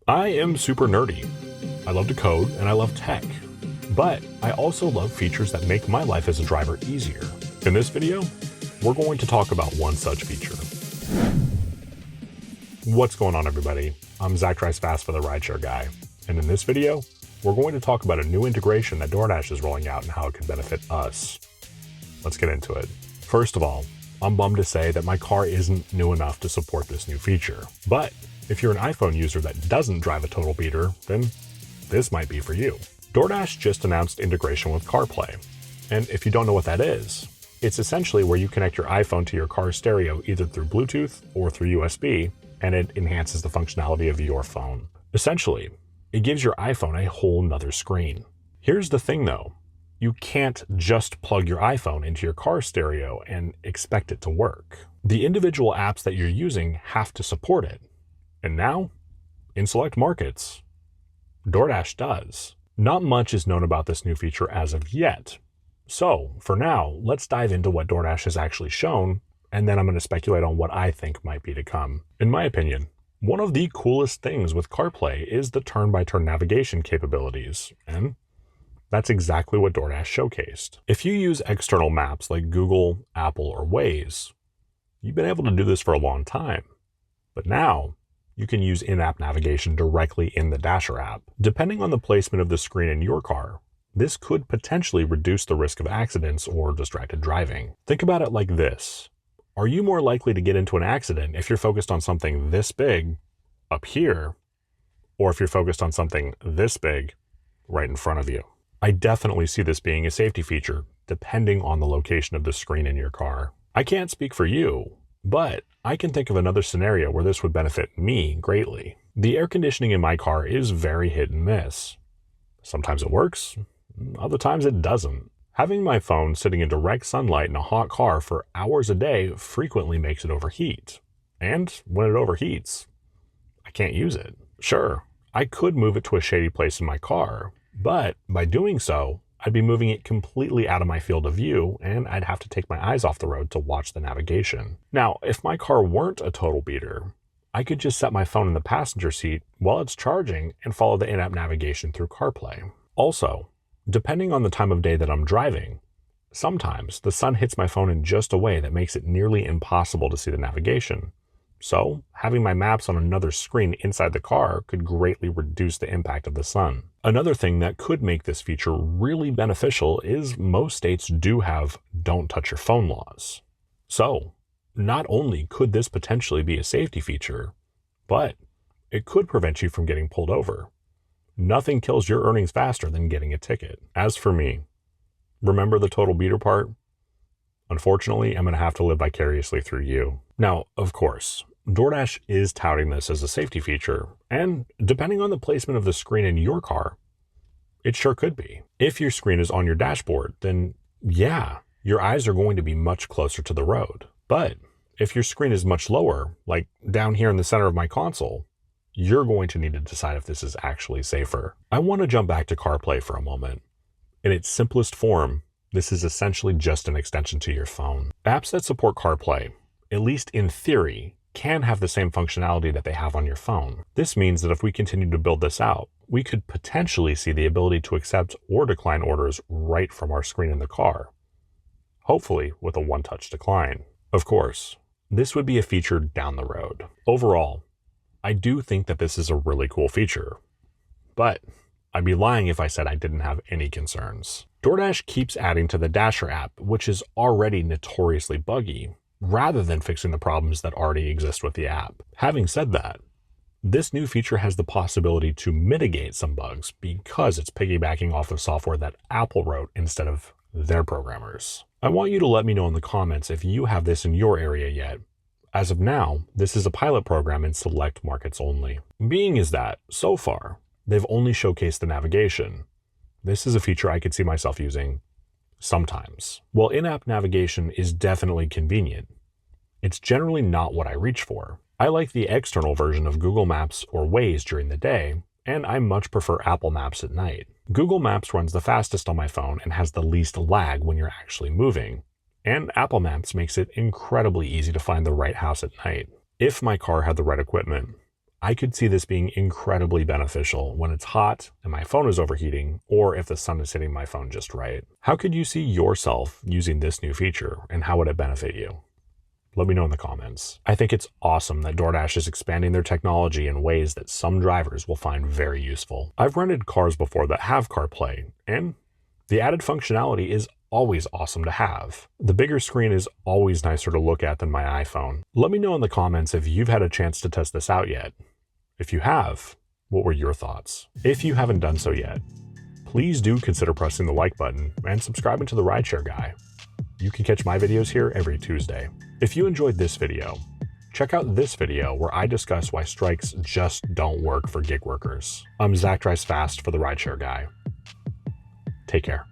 I am super nerdy. I love to code and I love tech, but I also love features that make my life as a driver easier. In this video, we're going to talk about one such feature. What's going on, everybody? I'm Zach Drives Fast for the RideShare Guy, and in this video, we're going to talk about a new integration that DoorDash is rolling out and how it could benefit us. Let's get into it. First of all, I'm bummed to say that my car isn't new enough to support this new feature, but if you're an iPhone user that doesn't drive a total beater, then this might be for you. DoorDash just announced integration with CarPlay, and if you don't know what that is, it's essentially where you connect your iPhone to your car stereo either through Bluetooth or through USB, and it enhances the functionality of your phone. Essentially, it gives your iPhone a whole nother screen. Here's the thing though, you can't just plug your iPhone into your car stereo and expect it to work. The individual apps that you're using have to support it. And now, in select markets, DoorDash does. Not much is known about this new feature as of yet. So, for now, let's dive into what DoorDash has actually shown, and then I'm going to speculate on what I think might be to come. In my opinion, one of the coolest things with CarPlay is the turn-by-turn navigation capabilities, and that's exactly what DoorDash showcased. If you use external maps like Google, Apple, or Waze, you've been able to do this for a long time. But now, you can use in-app navigation directly in the Dasher app. Depending on the placement of the screen in your car, this could potentially reduce the risk of accidents or distracted driving. Think about it like this. Are you more likely to get into an accident if you're focused on something this big up here, or if you're focused on something this big right in front of you? I definitely see this being a safety feature, depending on the location of the screen in your car. I can't speak for you, but I can think of another scenario where this would benefit me greatly. The air conditioning in my car is very hit and miss. Sometimes it works, other times it doesn't. Having my phone sitting in direct sunlight in a hot car for hours a day frequently makes it overheat. And when it overheats, I can't use it. Sure, I could move it to a shady place in my car, but by doing so, I'd be moving it completely out of my field of view, and I'd have to take my eyes off the road to watch the navigation. Now, if my car weren't a total beater, I could just set my phone in the passenger seat while it's charging and follow the in-app navigation through CarPlay. Also, depending on the time of day that I'm driving, sometimes the sun hits my phone in just a way that makes it nearly impossible to see the navigation. So, having my maps on another screen inside the car could greatly reduce the impact of the sun. Another thing that could make this feature really beneficial is most states do have don't touch your phone laws. So, not only could this potentially be a safety feature, but it could prevent you from getting pulled over. Nothing kills your earnings faster than getting a ticket. As for me, remember the total beater part? Unfortunately, I'm going to have to live vicariously through you. Now, of course, DoorDash is touting this as a safety feature, and depending on the placement of the screen in your car, it sure could be. If your screen is on your dashboard, then yeah, your eyes are going to be much closer to the road. But if your screen is much lower, like down here in the center of my console, you're going to need to decide if this is actually safer. I want to jump back to CarPlay for a moment. In its simplest form, this is essentially just an extension to your phone. Apps that support CarPlay, at least in theory, can have the same functionality that they have on your phone. This means that if we continue to build this out, we could potentially see the ability to accept or decline orders right from our screen in the car, hopefully with a one-touch decline. Of course, this would be a feature down the road. Overall, I do think that this is a really cool feature, but I'd be lying if I said I didn't have any concerns. DoorDash keeps adding to the Dasher app, which is already notoriously buggy, rather than fixing the problems that already exist with the app. Having said that, this new feature has the possibility to mitigate some bugs because it's piggybacking off of software that Apple wrote instead of their programmers. I want you to let me know in the comments if you have this in your area yet. As of now, this is a pilot program in select markets only. Being is that, so far, they've only showcased the navigation. This is a feature I could see myself using sometimes. While in-app navigation is definitely convenient, it's generally not what I reach for. I like the external version of Google Maps or Waze during the day, and I much prefer Apple Maps at night. Google Maps runs the fastest on my phone and has the least lag when you're actually moving, and Apple Maps makes it incredibly easy to find the right house at night. If my car had the right equipment, I could see this being incredibly beneficial when it's hot and my phone is overheating, or if the sun is hitting my phone just right. How could you see yourself using this new feature, and how would it benefit you? Let me know in the comments. I think it's awesome that DoorDash is expanding their technology in ways that some drivers will find very useful. I've rented cars before that have CarPlay, and the added functionality is always awesome to have. The bigger screen is always nicer to look at than my iPhone. Let me know in the comments if you've had a chance to test this out yet. If you have, what were your thoughts? If you haven't done so yet, please do consider pressing the like button and subscribing to the RideShare Guy. You can catch my videos here every Tuesday. If you enjoyed this video, check out this video where I discuss why strikes just don't work for gig workers. I'm Zach Drives Fast for the RideShare Guy. Take care.